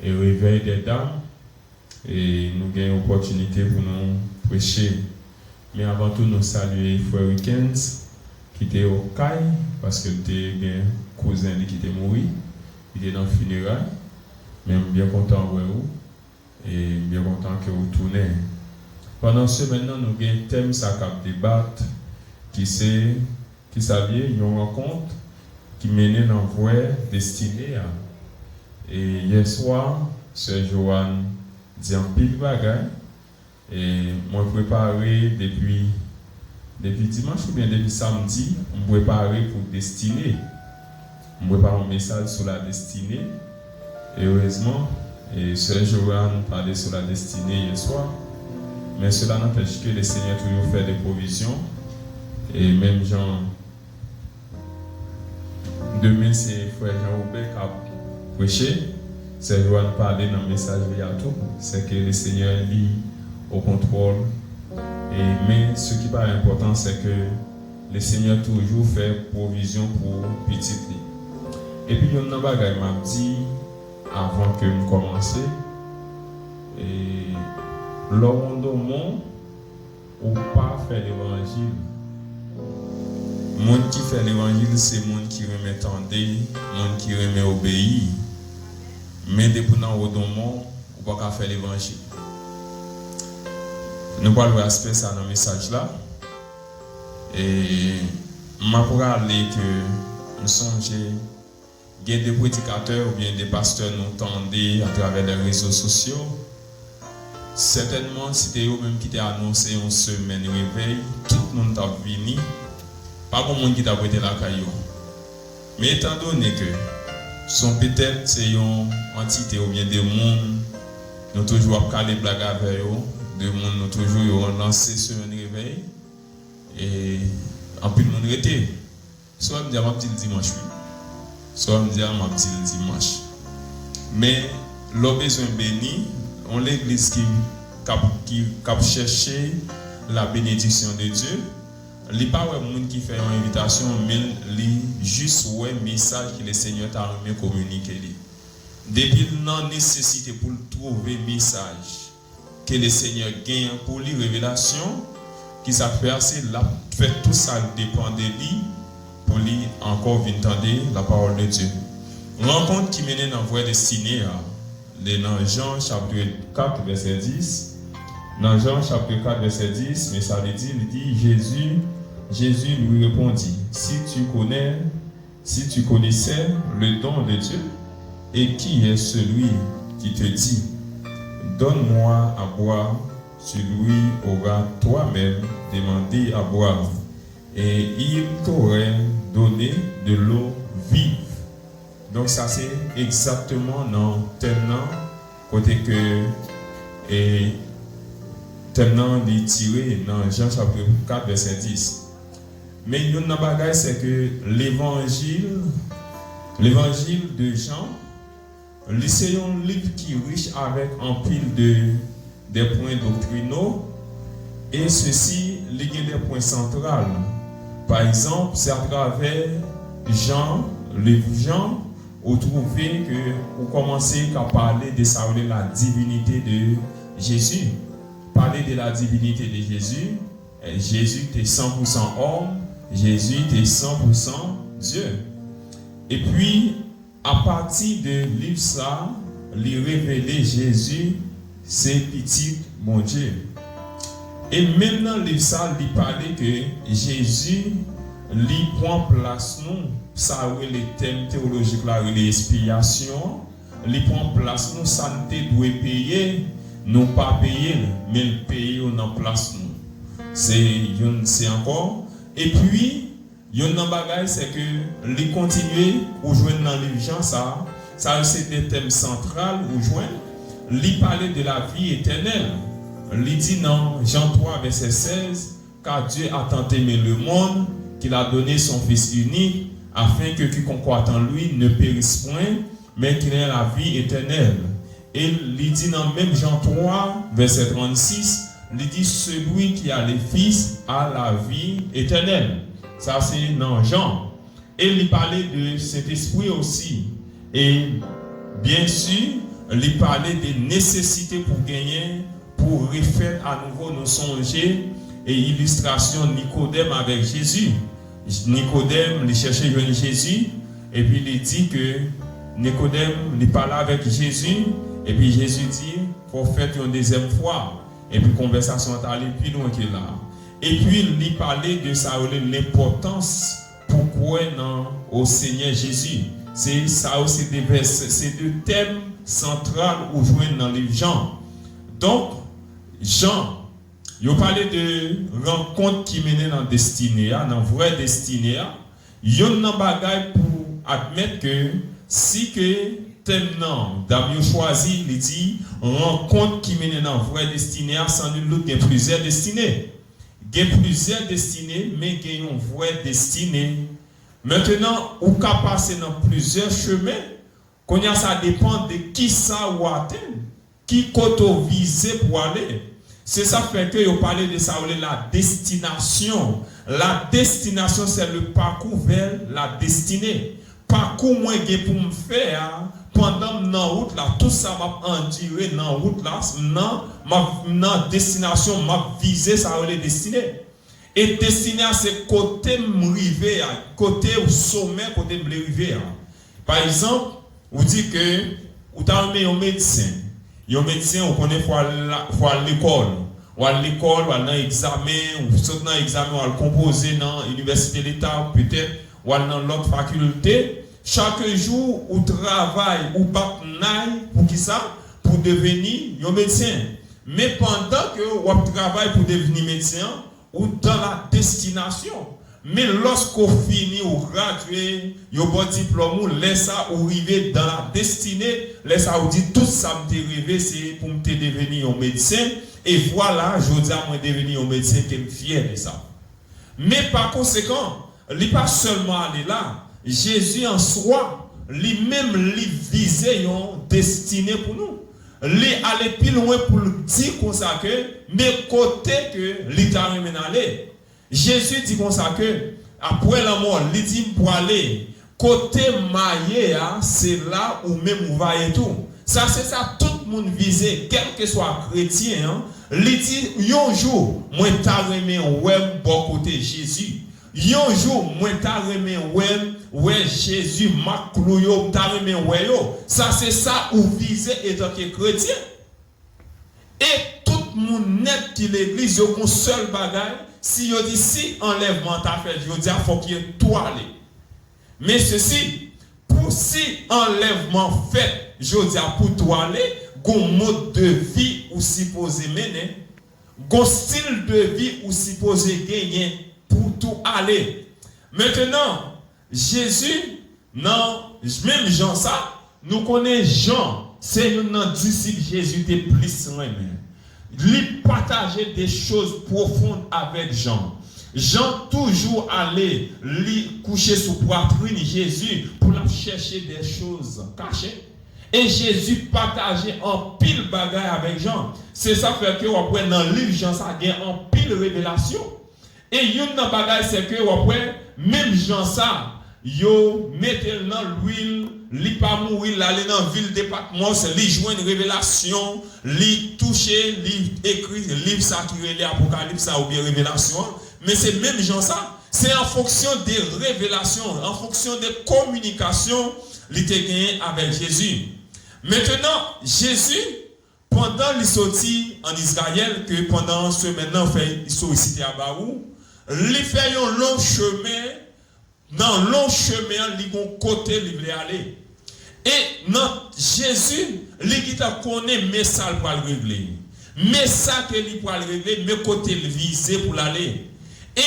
et réveil des dames. Et nous avons une opportunité pour nous prêcher. Mais avant tout, nous saluons Frère Weekends qui était au CAI parce que était un cousin qui était mort. Il était dans le funérail. Même bien content de vous et bien content que vous tournez. Pendant ce maintenant, nous avons un thème ça cap débattre qui s'avait une rencontre qui menait dans voie destinée. Et hier soir, Sœur Joanne dit un pile bagaille et moi préparé depuis dimanche ou bien depuis samedi, je préparé pour destinée. Je prépare un message sur la destinée. Et heureusement, Sœur Joanne parlait sur la destinée hier soir. Mais cela n'empêche que le Seigneur toujours fait des provisions. Et même Jean, demain c'est Frère Jean-Robert qui a prêché. Sœur Joanne parlait dans le message à tout. C'est que le Seigneur est au contrôle. Mais ce qui paraît important, c'est que le Seigneur toujours fait provision pour petit. Et puis, il y a un bagage m'a dit avant que je commence. Et l'ordonnement ou pas faire l'évangile. Le monde qui fait l'évangile, c'est le monde qui remet tendé, le monde qui remet obéir. Mais depuis dans l'ordonnement, on ne peut pas faire l'évangile. Nous allons voir aspect ça dans le message là. Et je vais aller que nous sommes des prédicateurs ou bien des pasteurs nous tendent à travers les réseaux sociaux. Certainement, si c'était eux-mêmes qui t'ont annoncé une semaine réveil, tout le monde t'a venu. Pas comme monde qui t'a prêté la caillou. Mais étant donné que sont peut-être c'est une entité ou bien des mondes, nous toujours à caler blagues avec eux, des mondes nous toujours lancé sur un réveil et en plus le monde était. Soit me dire ma petite dimanche, soit me dire ma petite dimanche. Mais l'homme besoin béni, on l'église qui cherche la bénédiction de Dieu. Il n'y a pas de monde qui fait une invitation, mais il juste un message que le Seigneur t'a remis communiquer. Depuis la nécessité pour trouver un message que le Seigneur gagne pour lui révélation, qui s'appelle fait tout ça dépend de lui pour lui encore venir entendre la parole de Dieu. Rencontre qui mène dans voie destinée dans Jean chapitre 4 verset 10. Dans Jean chapitre 4 verset 10, mais ça veut dire, il dit Jésus lui répondit, si tu connaissais le don de Dieu, et qui est celui qui te dit, donne-moi à boire, tu lui auras toi-même demandé à boire, et il t'aurait donné de l'eau vive. Donc ça c'est exactement dans tellement côté que et tellement il tiré dans Jean chapitre 4 verset 10. Mais il y a une bagaille, c'est que l'évangile de Jean, c'est un livre qui est riche avec un pile des points doctrinaux et ceci il y a des points centraux. Par exemple, c'est à travers Jean, vous trouvez que vous commencez à parler de ça, la divinité de Jésus. Parler de la divinité de Jésus, Jésus était 100% homme, Jésus était 100% Dieu. Et puis, à partir de livre ça, il révéler Jésus, c'est petit mon Dieu. Et même dans le livre ça, il parlait que Jésus, il prend place nous, ça les thèmes théologiques là, les expiations, il prend place nous, ça ne doit payer, non pas payer, mais le payer en place nous. C'est encore. Et puis, il y a un bagage, c'est que les continuer ou joindre dans les gens, ça c'est des thèmes centraux ou joindre. Il parlait de la vie éternelle. Il dit dans Jean 3, verset 16, car Dieu a tant aimé le monde qu'il a donné son Fils unique, afin que quiconque croit en lui ne périsse point, mais qu'il ait la vie éternelle. Et il dit dans même Jean 3, verset 36, il dit celui qui a le Fils a la vie éternelle. Ça c'est dans Jean. Et il parlait de cet esprit aussi. Et bien sûr, il parlait des nécessités pour gagner, pour refaire à nouveau nos songer et illustration Nicodème avec Jésus. Nicodème, il cherchait Jésus et puis il dit que Nicodème, il parlait avec Jésus et puis Jésus dit, faut faire une deuxième fois. Et puis la conversation est allée plus loin que là. Et puis il parlait de ça, l'importance pour croire au Seigneur Jésus. C'est ça aussi des versets, c'est deux thèmes centraux où jouent dans les Jean. Donc, Jean, il parlait de rencontres qui menaient dans la destinée, dans la vraie destinée. Il y a un bagage pour admettre que si que thème non, d'ailleurs choisi, il dit rencontre qui menaient dans la vraie destinée, sans nul doute, il y a plusieurs destinées. Il y a plusieurs destinées, mais il y a une vraie destinée. Maintenant, on peut passer dans plusieurs chemins. Ça dépend de qui ça ou atteindre, qui côté viser pour aller. C'est ça fait que vous parlez de ça, la destination. La destination, c'est le parcours vers la destinée. Parcours moi pour me faire pendant la route là, tout ça m'a enduré dans la route là, ma destination m'a visé ça la destinée. Et destinée c'est côté m'river, côté au sommet, côté m'river. Par exemple, vous dites que vous avez un médecin. Un médecin, on connaît faut à l'école. Ou à l'école, ou à l'examen, ou saute dans l'examen, ou à le composer dans l'université d'État, peut-être, ou dans l'autre faculté. Chaque jour, ou travaille, ou bataille, pour qui ça? Pour devenir un médecin. Mais pendant que vous travaillez pour devenir médecin, ou dans la destination. Mais lorsqu'on finit ou gradué, vous avez un diplôme, ou laisse ça ou arriver dans la destinée, laisse ça ou dit tout ça me rêvé, c'est pour me devenir un médecin. Et voilà, je dis à moi devenir un médecin qui est fier de ça. Mais par conséquent, il n'est pas seulement allé là. Jésus en soi, lui-même, lui visait une destinée pour nous. Lui allait plus loin pour le dire comme ça que, mais côté que lui t'a remené aller. Jésus dit comme ça que, après la mort, il dit pour aller, côté maillé, c'est là où même vous va et tout. Ça, c'est ça, tout le monde visait, quel que soit chrétien, il dit, un jour, moi t'as remis ouais, bon côté Jésus. Un jour, moi t'as remis ouais, Jésus, ma clouyo, t'as remis ouais yo. Ça, c'est ça où visait étant que chrétien. Et tout le monde net qui l'église, il y a un seul bagage. Si il dit, si enlèvement t'a fait, il dit, il faut qu'il y ait toi aller. Mais ceci, pour si enlèvement fait, je dis, pour toi aller, un mode de vie ou supposé mener, un style de vie ou supposé gagner pour tout aller. Maintenant, Jésus, non, même Jean ça, nous connaissons Jean, c'est un disciple Jésus de plus loin. Il partageait des choses profondes avec Jean. Jean toujours allait lui coucher sous poitrine Jésus pour la chercher des choses cachées. Et Jésus partageait en pile bagaille avec Jean. C'est ça fait que après dans le livre Jean ça gagne en pile révélation. Et une dans bagaille c'est que après même Jean ça yo mettez dans l'huile, li pas mourir l'aller dans ville de Patmos, li joindre une révélation, li toucher, li écrit livre ça qui est l'Apocalypse ou bien révélation, mais c'est même Jean ça, c'est en fonction des révélations, en fonction des communications, li te gagné avec Jésus. Maintenant, Jésus pendant il sorti en Israël que pendant ce maintenant fait il sollicité à Barou, il fait un long chemin. Dans long chemin, il y a un côté il voulait aller. Et non, Jésus, il connaît mais ça pour le régler. Mais ça que il pour le régler, mais côté le visé pour l'aller. Et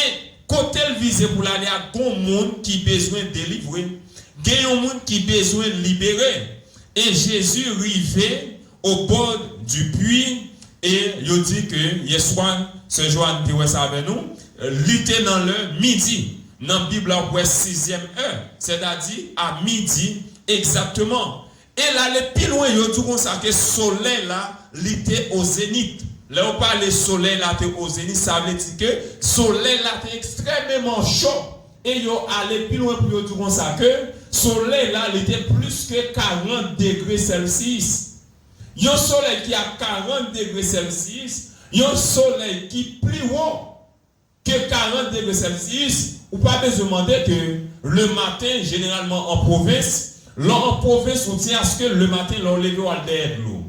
côté le visé pour l'aller, il y a un monde qui a besoin de délivrer. Il y a un monde qui a besoin de libérer. Et Jésus arrivait au bord du puits et il dit que hier soir, ce jour, il était avec nous, il était dans le midi. Dans la Bible, on voit 6e heure, c'est-à-dire à midi exactement. Et là, les plus loin, il dit comme ça que le soleil là, il était au zénith. Là, on parle du soleil là, au zénith, ça veut dire que le soleil là était extrêmement chaud. Et il allait plus loin pour dire comme ça que le soleil là, il était plus que 40 degrés Celsius. un soleil qui a 40 degrés Celsius, un soleil qui est plus haut que 40 degrés Celsius, ou pas besoin de demander que le matin, généralement en province, on tient à ce que le matin, l'on lève à de l'eau.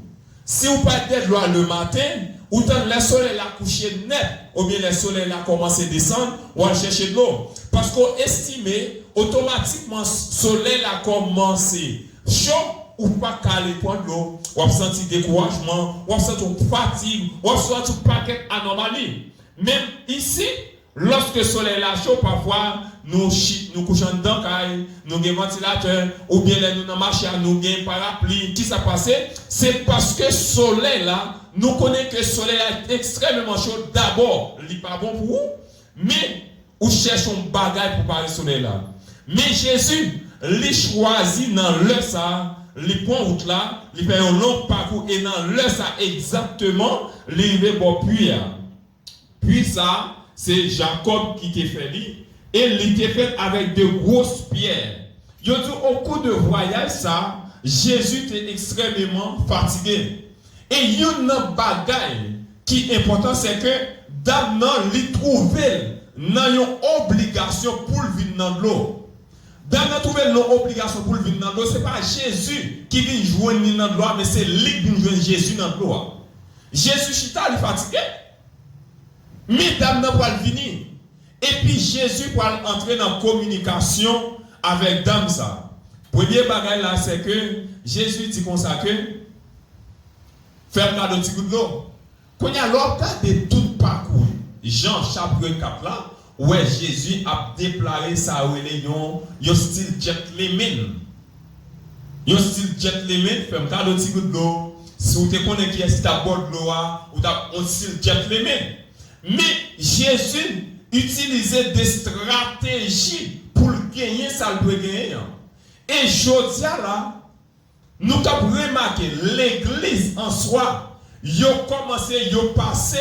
Si vous pas de l'eau le matin, autant le soleil a couché net, ou bien le soleil a commencé à descendre, ou à chercher de l'eau. Parce qu'on estime, automatiquement, le soleil a commencé chaud, ou pas caler pour l'eau, ou à sentir découragement, ou à sentir fatigue, ou à sentir paquet anomalie. Même ici, lorsque le soleil est chaud, parfois, nous couchons dedans, nous avons un ventilateur, ou bien nous avons marché, nous avons un parapluie. Qui s'est passé? C'est parce que le soleil là, nous connaissons que le soleil est extrêmement chaud. D'abord, il n'est pas bon pour vous, mais nous cherchons un bagage pour parler du soleil là. Mais Jésus, il choisit dans le ça, il prend route là, il fait un long parcours et dans le ça exactement, il va bon puits. Puis ça, c'est Jacob qui t'a fait lui. Et il t'a fait avec de grosses pierres. Yo dit au cours de voyage ça, Jésus était extrêmement fatigué. Et il y a une bagaille qui est important, c'est que dame non li trouvé une obligation pour venir dans l'eau. Dame non trouvé une obligation pour venir dans l'eau, c'est pas Jésus qui vient joindre dans l'eau, mais c'est lui qui vient joindre Jésus dans l'eau. Jésus chita il fatigué. Mais dame non va venir. Et puis Jésus va entrer dans la communication avec dame ça. Premier bagage là, c'est que Jésus dit comme ça que faire cadeau de petit l'eau. Quand il y a l'ordre de tout parcours, Jean chapitre 4 là, où Jésus a déplacé ça où les yon style gentleman. Yon style gentleman, faire cadeau de petit l'eau. Si vous te connaissez qui est à bord de l'eau, ou t'as un style gentleman. Mais Jésus utilisait des stratégies pour gagner ça le gagner. Et Jodia là, nous avons remarqué l'église en soi, ils ont commencé, ils ont passé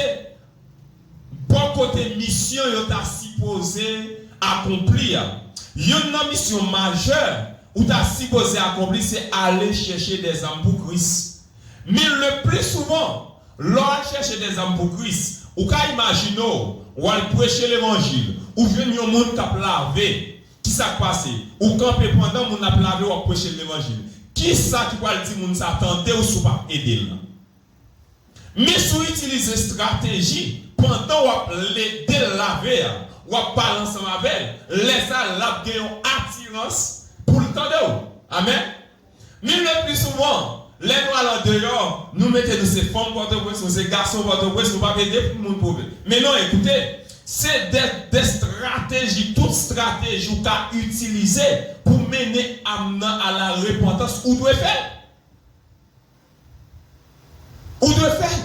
bon côté mission, ils ont supposé accomplir. Il y a une mission majeure où tu as supposé accomplir, c'est aller chercher des âmes pour Christ. Mais le plus souvent, lorsqu'on cherche des âmes pour Christ, ou quand imaginez, ou aller prêcher l'évangile, ou venir au monde qui a lavé, qui s'est passé, ou quand pendant mon a lavé ou prêcher l'évangile, qui ça qui va dire moun s'attendait ou sous pas aider là. Mais si vous utilisez stratégie, pendant ou l'aider laver, ou parler ensemble avec, laissez la gagne attirance pour le temps de vous. Amen. Mais le plus souvent, les noirs dehors, nous mettons de ces femmes porte-presse, ces garçons porte-presse, nous ne pouvons pas aider pour mon problème. Mais non, écoutez, c'est des stratégies, toutes stratégies que tu as utilisées pour mener à la repentance. Où doit faire? Où doit faire?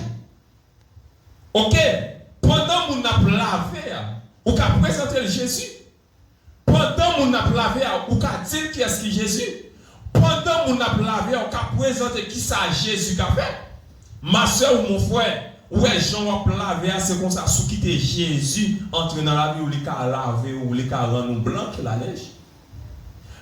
Ok? Pendant que nous avons lavé, ou qu'a présenté Jésus. Pendant que nous avons lavé, ou qu'a dit qui est-ce que Jésus. Pendant que nous avons lavé, on a présenté qui ça Jésus a fait. Ma soeur ou mon frère, ouais, Jean va laver, c'est comme ça, sous qui était Jésus entre dans la vie où il a lavé, ou il a rendu blanc que la neige.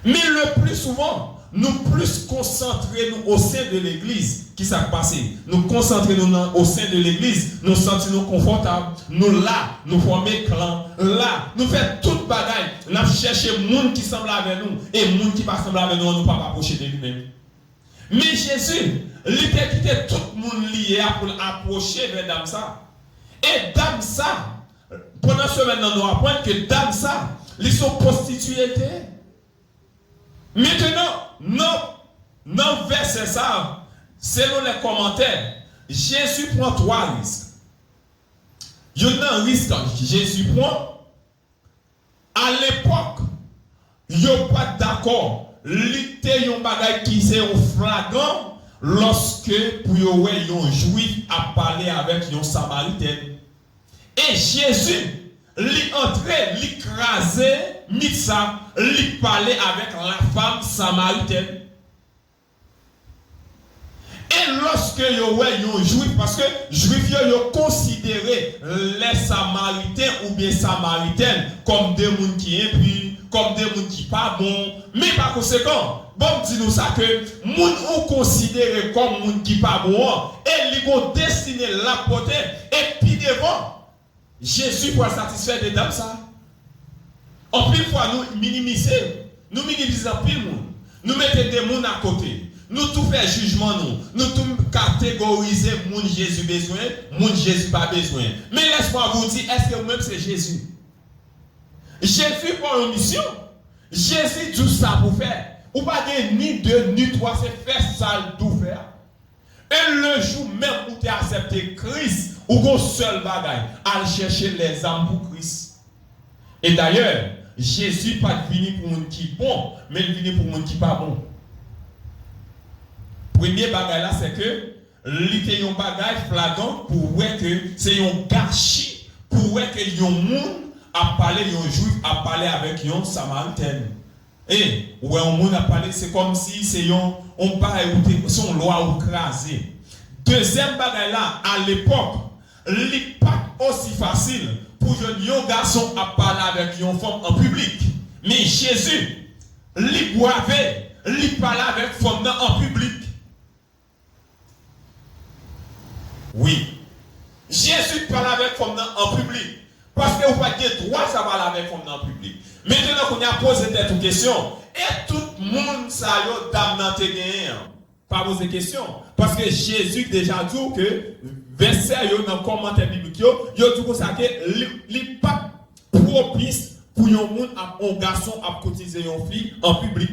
Mais le plus souvent, nous plus concentrer nous au sein de l'église, qui s'est passé. Nous concentrer nous au sein de l'église, nous sentir nous confortables, nous là, nous former clan, là, nous faire toute bagaille, nous chercher monde qui semble avec nous et monde qui pas semble avec nous, nous pas approcher de lui-même. Mais Jésus, il a quitté tout le monde lié pour approcher vers dame ça. Et dame ça, pendant ce moment nous apprenons que dame ça, ils sont prostituées. Maintenant, non verset ça, selon les commentaires, Jésus prend 3 risques. Il y a un risque que Jésus prend. À l'époque, il n'y a pas d'accord. Il y a un bagage qui est flagrant lorsque pour un juif a parlé avec un samaritain. Et Jésus, il entrait, il crasait, il parlait avec la femme samaritaine. Et lorsque vous avez un juif, parce que les juifs ont considéré les samaritains ou bien samaritaines comme des gens qui impurs, comme des gens qui pas bon, mais par conséquent, bon dis nous ça que moun ou considéré comme moun qui pas bon et li gon destiné la porter et puis devant Jésus pour satisfaire des dames ça. En plus fois nous minimisons pile monde. Nous mettons des gens à côté. Nous tout fait jugement nous tout catégoriser moun Jésus besoin, moun Jésus pas besoin. Mais laisse-moi vous dire, est-ce que vous-même c'est Jésus? Jésus pour une mission. Jésus tout ça pour faire. Ou pas ni deux ni trois, c'est faire ça tout faire. Et le jour même où tu as accepté Christ, ou qu'on seul bagaille, à chercher les âmes pour Christ. Et d'ailleurs, Jésus pas venu pour monde qui bon, mais il venu pour monde qui pas bon. Premier bagage là, c'est que l'ité un bagage flagrant pour voir que c'est un gâchis, pour voir que yon monde a parlé, yon juif a parlé avec yon samaritain. Et ouais, un monde a parlé, c'est comme si c'est on parle son loi ou crasé. Deuxième bagage là, à l'époque, il pas aussi facile pour un garçon à parler avec une femme en public. Mais Jésus, il boivait, il parlait avec femme en public. Oui. Jésus parle avec femme en public. Parce que vous n'avez pas le droit de parler avec femme en public. Maintenant qu'on a posé cette question, et tout le monde ça y dame te gagné. Pas poser question. Parce que Jésus déjà dit que verset dans le commentaire biblique, il dit que ça n'est pas propice pour un garçon à cotiser une fille en public.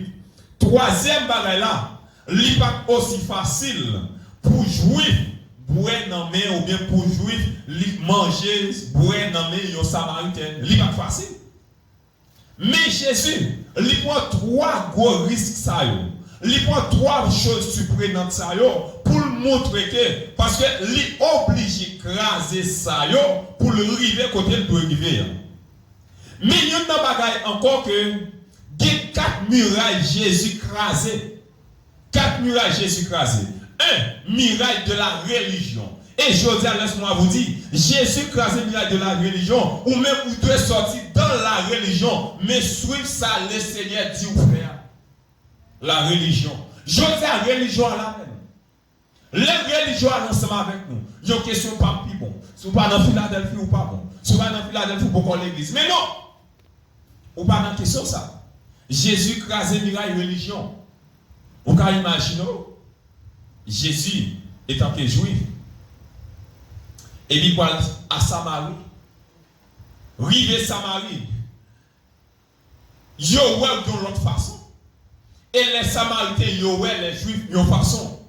Troisième bagage là, il n'est pas aussi facile pour juif boire dans main ou bien pour juif manger boire dans main un samaritain. Il n'est pas facile. Mais Jésus, il prend trois gros risques ça. Il prend trois choses surprenantes ça pour montrer que parce que il est obligé d'écraser ça pour le arriver côté il doit arriver. Mais il y a un bagage encore que il y a 4 murailles Jésus crasées. 4 murailles Jésus crasées. Un muraille de la religion. Et je dis, laisse-moi vous dire, Jésus crasé le muraille de la religion, ou même vous devez sortir dans la religion, mais suivre ça, le Seigneur dit ou faire. La religion. Je dis la religion à la même. Les religions ensemble avec nous. Il y a une question pas plus bon. Si vous pas dans Philadelphie ou pas bon. Si vous pas dans Philadelphie ou pas l'église. Mais non. Ou pas dans question ça. Jésus crasé le muraille religion. Vous pouvez imaginer Jésus étant que juif. Et il va à Samarie. Rive Samarie. Yo ouais de l'autre façon. Et les Samaritains yo ouais les Juifs de façon.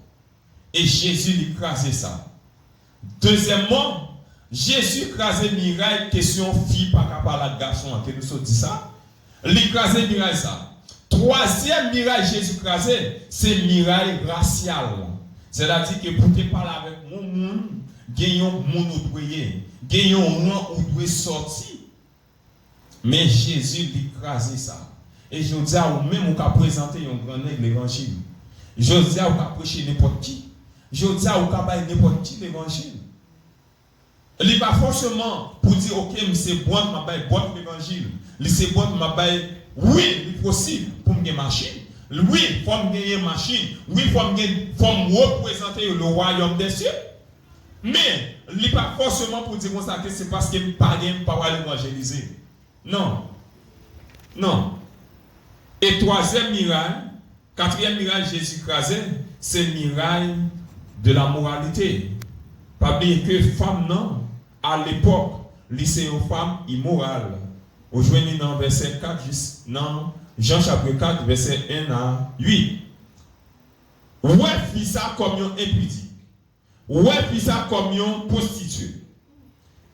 Et Jésus lui crasé ça. Deuxièmement, Jésus crasé miraille question fille pas capable de garçon que nous sommes dit ça. Lui crasé miraille ça. Troisième miraille Jésus crasé, c'est miraille racial. C'est-à-dire que pour te parler avec mon monde, gagnons mon ou gagnons rang ou doit sortir. Mais Jésus lui crasé ça. Et je dis à vous même, vous pouvez présenter un grand l'évangile. Je dis à vous pouvez prêcher n'importe qui. Je dis à vous pouvez bailler n'importe qui l'évangile. Il n'est pas forcément pour dire, ok, c'est bon, je vais bon l'évangile. C'est bon, je vais oui, c'est possible pour me gagner machine. Oui, il faut me gagner machine. Oui, il faut me représenter le royaume des cieux. Mais, il n'est pas forcément pour dire que c'est parce que je ne peux pas l'évangéliser. Non. Non. Et troisième miraille, quatrième miraille Jésus crasé, c'est le miraille de la moralité. Pas bien que femme non, à l'époque, lycée aux femmes immorales. Aujourd'hui, dans verset 4, dans Jean chapitre 4, verset 1 à 8. Ouais, fit ça comme un impudique. Ouais, fit ça comme un prostitué.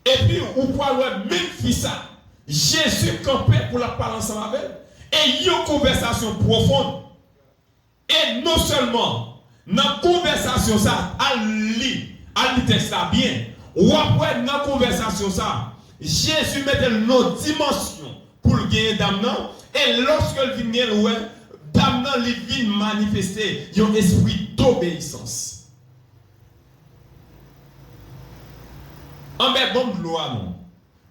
Et puis, on peut même fit ça. Jésus campait pour la parler ensemble avec elle. Et il y a une conversation profonde. Et non seulement, dans la conversation, ça, elle lit texte bien. Ou après, dans la conversation, ça, Jésus mettait une dimension pour le gagner d'âme. Et lorsque le vient, d'âme, il vient manifester un esprit d'obéissance. En fait, bon gloire, non.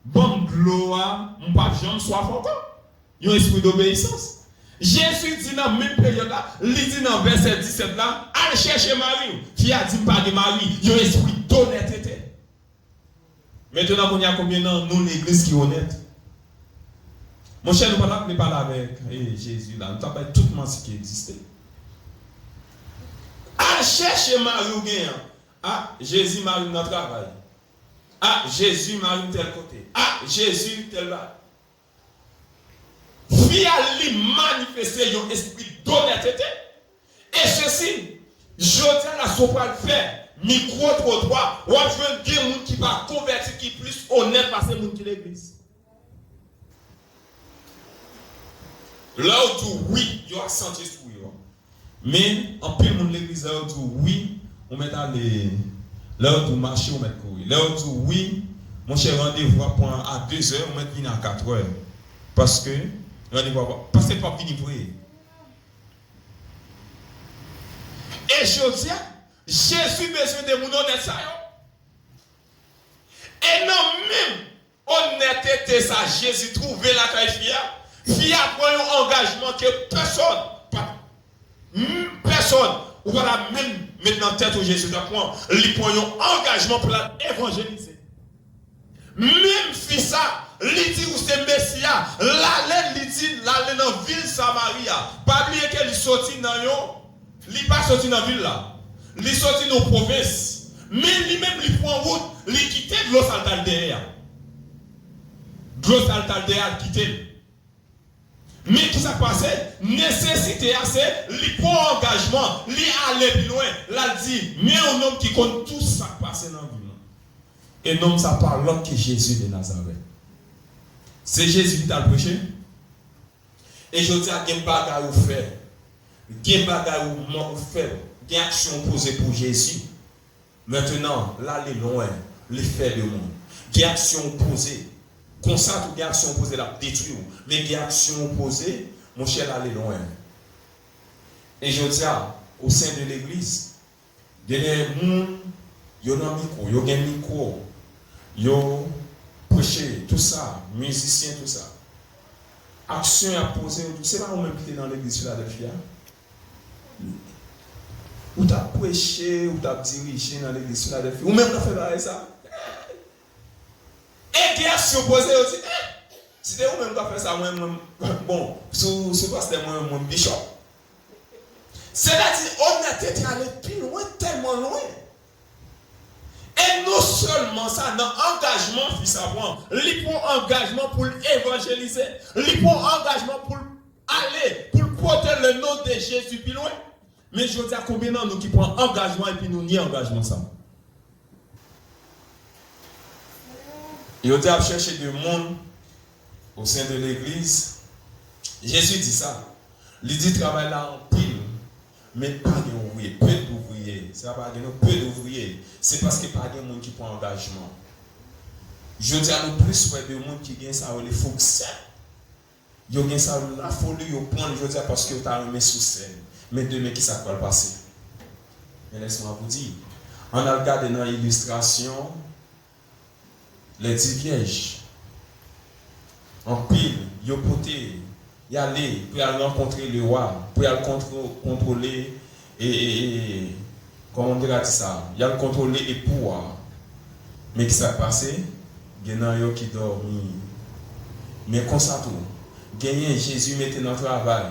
Bon gloire, on ne pas jamais soif encore. un esprit d'obéissance. Jésus dit dans la même période là, il dit dans verset 17 là, allez chercher Marie. Qui a dit pas de Marie, il y a un esprit d'honnêteté. Maintenant, on y a combien dans nous l'église qui est honnête? Mon cher, nous ne parlons pas avec Jésus là, nous avons tout le monde qui existait. Allez chercher Marie ou bien. Ah, Jésus Marie dans le travail. Ah, Jésus Marie tel côté. Ah, Jésus tel là. Puis à lui manifester un esprit d'honnêteté. Et ceci, je tiens à ce point de faire. Micro-trottoir. Ou je veux dire monde qui va convertir, qui est plus honnête parce que monde qui l'église. Là où tu oui, il y a senti sur vous. Mais en plus, monde l'église, là où tu oui, on met dans les. Là où tu marches, on met courir. Là où tu oui, mon cher rendez-vous à 2h, on met venir à 4h. Parce que, parce que pas fini pour eux. Et je dis, Jésus besoin de mon honnête ça. Et non même honnêteté ça, Jésus trouvait la caille fière. Fière pour un engagement que personne, ou voilà même maintenant tête où Jésus prend, il prend un engagement pour l'évangéliser. Même si ça, il dit où c'est Messia, l'aller dans la ville Samaria. Pas oublier qu'il sorti dans il pas sorti dans la ville là. Il sorti dans la province. Mais lui-même, il prend route, il quitte de l'eau saltaldéa. De l'eau saltaldéa quitté. Mais qui s'est passé? Nécessité assez, il prend engagement, il aller plus loin. Là, il dit, mais un homme qui compte tout ça passé dans la vie. Et non, ça parle l'autre que Jésus de Nazareth. C'est Jésus qui a prêché. Et je dis à quel bagage vous faites. Quel bagage vous faites. Quelle action posée pour Jésus. Maintenant, là, les loin, les faits de monde. Quelle action posée. Comme ça, toute action posée la détruire. Mais quelle action posée, mon cher, là, les loin. Et je dis au sein de l'église, il y a des gens, il y a un micro, il y a un micro. Yo prêcher tout ça, musicien tout ça. Action à poser, c'est pas vous-même qui êtes dans l'église Philadelphia. Ou t'as prêché, ou t'as dirigé dans l'église Philadelphia, ou même t'as fait ça. Et qui action posée aussi. Si c'est vous-même qui avez fait ça, moi, bon, sous pasteur, moi, bishop. C'est-à-dire, honnêteté aller plus loin, tellement loin. Et non seulement ça, dans l'engagement, il savoir, il prend engagement pour évangéliser, il prend engagement pour aller, pour porter le nom de Jésus plus loin. Mais je dis à combien de nous qui prend engagement et puis nous nions engagement ça. Et on a cherché du monde au sein de l'église. Jésus dit ça. Il dit travail là en pile. Mais pas d'ouvriers, peu d'ouvriers. C'est pas peu d'ouvriers. C'est parce que pas de monde qui prend engagement. Je dis à nous plus de monde qui gagne ça, les fonctions. Ils gagnent ça, la folie, ils prennent, je dis parce que tu as remis sous scène. Mais demain, qui ça va passer? Mais laisse-moi vous dire. On a regardé dans l'illustration les 10 vierges. En pile, ils ont porté. Y aller pour aller rencontrer le roi, pour aller contrôler et comment on dirait ça, y aller contrôler et pouvoir. Mais qui s'est passé? Il y a des gens qui dorment. Mais comme ça tout, gagner Jésus mettait dans le travail,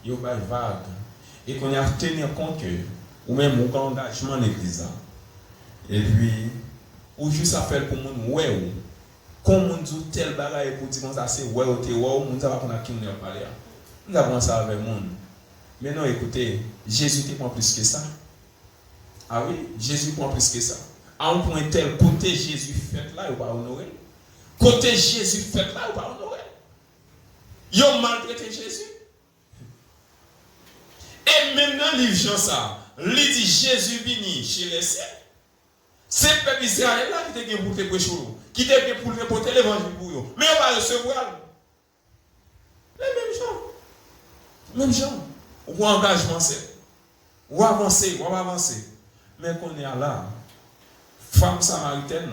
il y a pas vague. Et qu'on a tenu compte que, ou même au engagement de l'église. Et puis, ou juste à faire pour mon ouais. Comme on dit tel bagaille pour dire ça c'est ouais ou t'es ouais ou on va prendre qui on a parlé. Nous avons ça avec monde. Mais non écoutez, Jésus te prend plus que ça. Ah oui, Jésus prend plus que ça. À un point tel côté Jésus fait là, il va honorer. Côté Jésus fait là, il va honorer. Ils ont maltraité Jésus. Et maintenant les gens ça, il dit Jésus vini chez les siens. C'est le peuple Israël là qui te pour te prêcher, qui te pour te porter l'évangile pour eux. Mais on va recevoir. Les mêmes gens. Même gens. Ou engagement c'est. Ou avancer, ou avancer. Mais qu'on est là, femme samaritaine,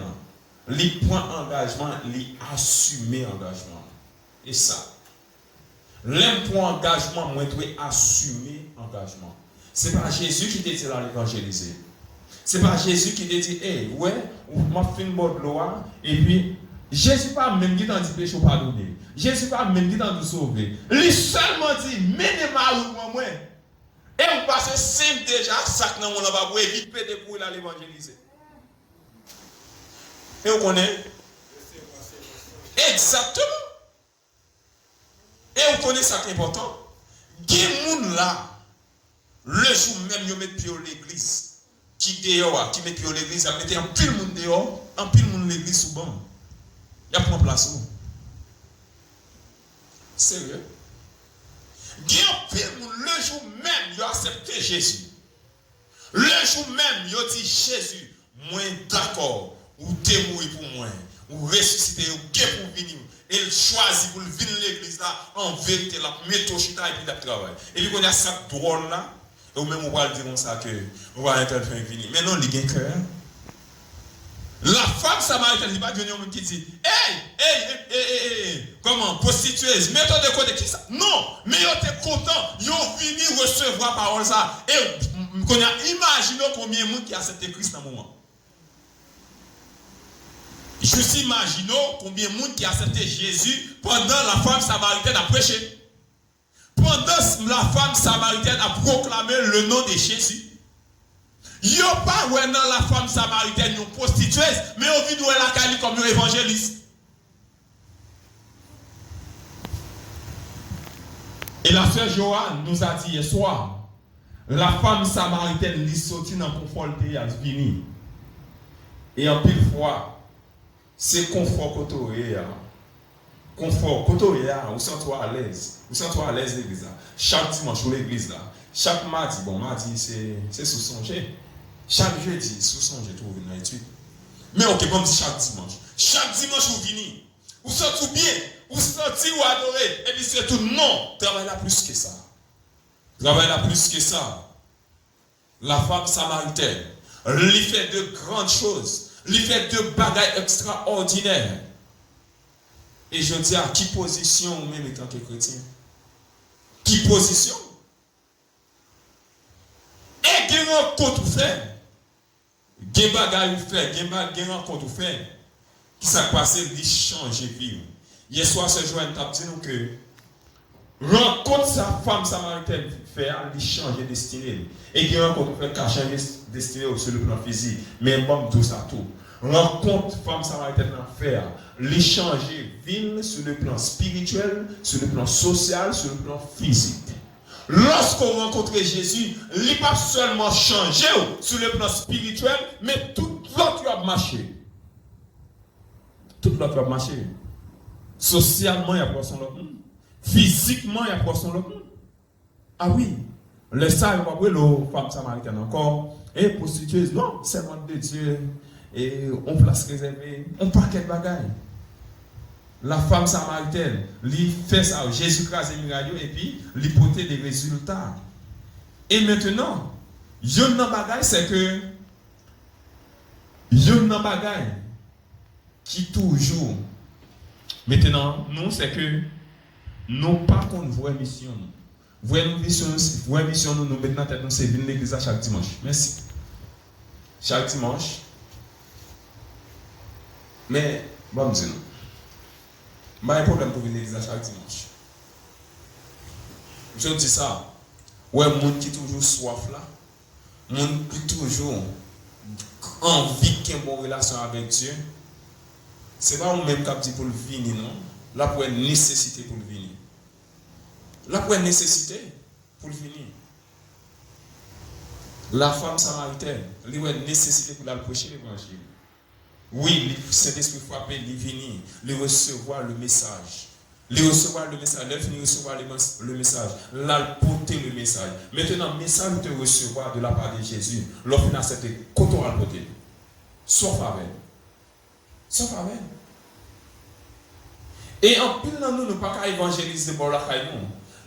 lui prend engagement, lui assumer engagement. Et ça. L'aime pour engagement, moi, je dois assumer engagement. Ce n'est pas Jésus qui t'a dit à l'évangéliser. Ce n'est pas Jésus qui t'a dit, hey, ouais, m'a fait une bonne loi, et puis, Jésus pas même dit dans le péché pardonner. Jésus pas même dit dans nous sauver. Il seulement dit, menez-moi moi. Et vous passez simple déjà, ça que nous avons évité pour l'évangéliser. Et vous connaissez? Exactement. Et vous connaissez ça qui est important. Il y a des gens là, le jour même, ils mettent pied à l'église. Qui dehors, qui met pied à l'église, ils mettent un pile de monde dehors, un pile de monde l'église sous banc. Il y a pas de place où. Sérieux. Il y a un pile de monde, le jour même, ils ont accepté Jésus. Le jour même, ils ont dit Jésus, moi d'accord, ou t'es mort pour moi, ou ressusciter, ou t'es pour venir. Et il choisit pour venir à l'église là, en vérité, la mettre au chita et puis la travail. Et puis, on a ça drôle là, et ou même on va dire comme ça que, on va être venir. Mais non, il y a un cœur. La femme samaritaine, il n'y a pas de gens qui dit, hey, comment, prostitueuse, mets-toi de côté, qui ça? Non, mais ils étaient contents, ils ont venu recevoir parole ça. Et, imaginez combien de monde qui a accepté Christ dans le moment. Juste imaginons combien de monde qui a accepté Jésus pendant la femme samaritaine a prêché. Pendant la femme samaritaine a proclamé le nom de Jésus. Il n'y a pas dans la femme samaritaine une prostitueuse, mais on vit la Cali comme un évangéliste. Et la sœur Joanne nous a dit hier soir, la femme samaritaine lui sortit dans le confort de à venir. Et en pile fois, c'est confort côté confort côté vous sentez à l'aise, l'église là. Chaque dimanche l'église là, chaque mardi, c'est sous songer. Chaque jeudi sous songer tout venir étude. Mais OK, bon chaque dimanche vous venez. Vous sentez bien, vous sentez ou adorez et puis c'est tout non, travaille là plus que ça. La femme samaritaine, lui fait de grandes choses. Il fait deux bagailles extraordinaires. Et je dis à qui position ou même étant que chrétien? Qui position? Et qui rencontre ou fait? Qui bagaille ou fait? Qui rencontre ou fait? Qui s'est passé? Il change de vie. Hier soir, ce jour, il t'a dit que rencontre sa femme samaritaine fait, il change de destinée. Et qui rencontre ou fait, qui change de destinée sur le plan physique. Mais bon, tout ça, tout. Rencontre femme samaritaine en faire, l'échanger ville sur le plan spirituel, sur le plan social, sur le plan physique. Lorsqu'on rencontre Jésus, il n'est pas seulement changé sur le plan spirituel, mais tout l'autre va marcher. Tout l'autre va marcher. Socialement, il y a pour son autre monde. Physiquement, il y a pour son autre monde. Ah oui, le ça, il va voir la femme samaritaine encore. Et prostitueuse, non, c'est le monde de Dieu. Et on place réservée, on paquet de bagailles. La femme samaritaine, lui fait ça, Jésus crase et puis lui porte des résultats. Et maintenant, yon nan bagaille, c'est que yon nan bagaille qui toujours, maintenant, nous, c'est que nous pas qu'on voit mission. Voyez mission, nous maintenant, nous c'est venir l'église chaque dimanche. Merci. Chaque dimanche. Mais, bon, dis nous. Il y a un problème pour venir à l'église chaque dimanche. Je dis ça. Ouais, les gens qui toujours soif là, les gens qui toujours envie qu'il y ait une bonne relation avec Dieu, ce n'est pas le même qui dit pour le venir, non. Là, pour une nécessité pour le venir. Là, pour une nécessité pour le venir. La femme samaritaine, elle a une nécessité pour la prêcher l'évangile. Oui, le Saint-Esprit frappé, il venir, il recevoir le message. Il recevoir le message, il finit recevoir le message, là, porter le message. Maintenant, le message que tu recevoir de la part de Jésus, l'offre n'a accepté, quand on va le porter. Sauf avec. Et en plus, nous ne pas qu'à évangéliser pour la caille.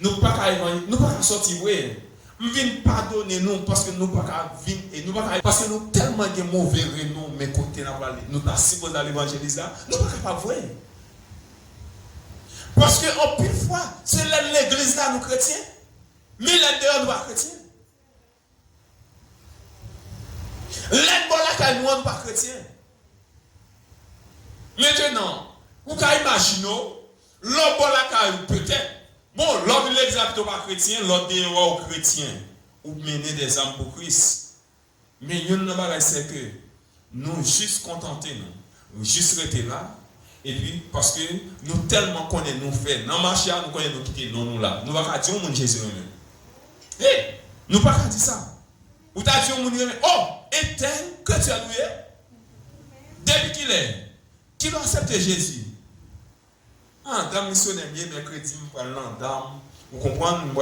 Nous ne pas qu'à évangéliser, nous ne pas qu'à sortir, oui. Nous venons pardonner nous parce que nous ne pas qu'à vivre et nous pas parce que nous tellement de mauvais renom, mais côté nous pas supposé à l'évangéliser, nous ne pas qu'à voir. Parce que en plus fois, c'est l'église là, nous chrétiens. Mais l'intérieur nous pas chrétiens. L'aide bon là, nous ne pas chrétiens. Maintenant, vous pouvez imaginer, l'autre bon là, peut-être. Bon, l'autre de l'exact pas chrétien, l'autre des rois chrétiens. Ou mener des âmes pour Christ. Mais nous ne pas c'est que nous juste contenter nous juste rester là. Et puis, parce que nous tellement connaissons nous faire, dans le marché, nous connaissons nous quitter nous là. Nous ne pouvons pas dire au monde Jésus même. Hey, nous ne pouvons pas dire ça. Ou tu as dit au monde oh, éteins que tu as loué. Depuis qu'il est, qui va accepter Jésus? Ah, dame missionnaire, bien mercredi, nous parlons dame. Vous comprenez?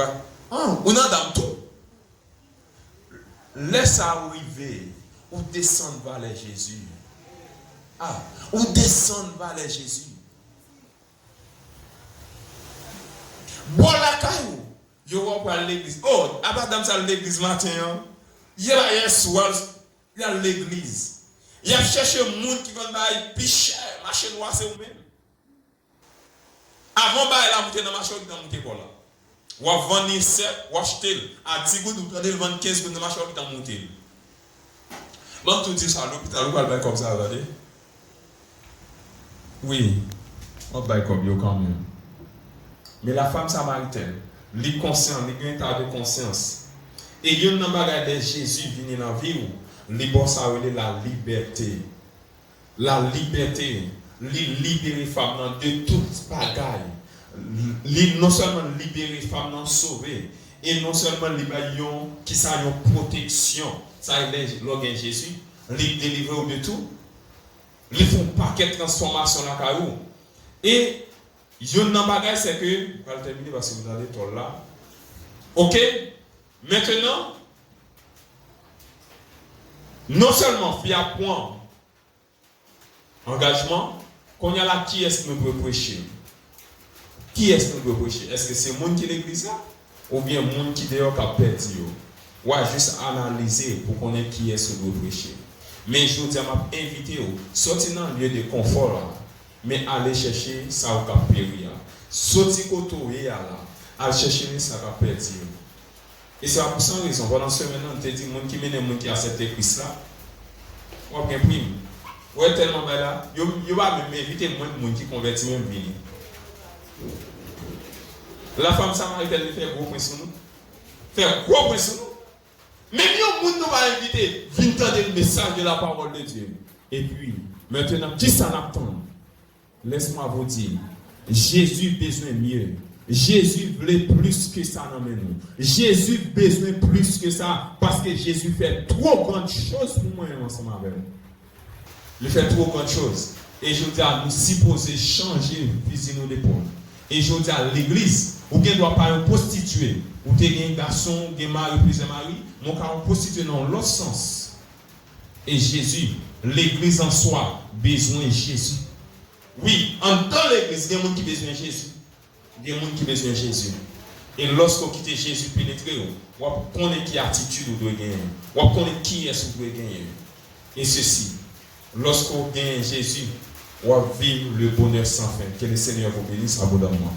Ah, on a dame tout. Laisse arriver ou descendre vers les Jésus. Ah, ou descendre vers les Jésus. Bon la caillou, je vais pour l'église. Oh, madame ça l'église matin. Il y a un soir, il y a l'église. Il y a cherché un monde qui va bailler plus cher, marché noir c'est vous-même. Avant bailler la monter dans marché qui dans monter pour là. Ou à vendre 7, ou acheter à 10 gouttes, ou prenez 15 gouttes dans marché qui dans monter. Bon, tout dit ça à l'hôpital, ou va comme ça, regardez. Oui, on va comme yo quand même. Mais la femme samaritaine, les conscients, les état de conscience. Et il y a un bagage de Jésus venu dans la vie où les bon ça la liberté. La liberté, les libérer femmes de toute bagaille. Non seulement libérer femmes sauver et non seulement libérer qui ça une protection. Ça est le Jésus, les délivrer de tout. Ils font un paquet de transformation dans la carrière. Et il y a un bagage, c'est que, je vais terminer parce que vous allez tout là. Ok? Maintenant, non seulement il y a point engagement, qu'on y a là, qui est-ce que nous pouvons prêcher? Qui est-ce que nous pouvons prêcher? Est-ce que c'est le monde qui est l'église là? Ou bien le monde qui est dehors qui a perdu? Ou juste analyser pour connaître qui est-ce que nous pouvons prêcher. Mais je vous dis, je vais inviter vous, sortir dans un lieu de confort là, mais aller chercher ça au cap périr. Sortir côté là, aller chercher ça au cap perdu. Et c'est pour cette raison, pendant ce moment, on te dit, les gens qui mènent les gens qui acceptent Christ là, on a bien pris. Vous êtes tellement belle là, vous va même éviter moins de gens qui convertissent même venir. La femme samaritaine fait gros point sur nous. Fait gros point sur nous. Même si nous va inviter, viens entendre le message de la parole de Dieu. Et puis, maintenant, qui s'en attend? Laisse-moi vous dire, Jésus besoin mieux. Jésus voulait plus que ça dans nous. Jésus besoin plus que ça parce que Jésus fait trop grandes choses pour moi ensemble avec nous. Il fait trop grandes choses. Et je dis à nous supposer changer fusil nos l'épaule. Et je dis à l'église, ou bien doit pas un prostitué, ou t'es un garçon, ou un mari, plusieurs maris, mon cas un prostitué dans l'autre sens. Et Jésus, l'église en soi, besoin de Jésus. Oui, en tant l'église, il y a des gens qui ont besoin de Jésus. Il y a des gens qui ont besoin de Jésus. Et lorsqu'on quitte Jésus pénétrer, on connaît qui attitude vous devez gagner. On connaît qui est-ce que vous devez gagner. Et ceci, lorsqu'on gagne Jésus, on vit le bonheur sans fin. Que le Seigneur vous bénisse abondamment.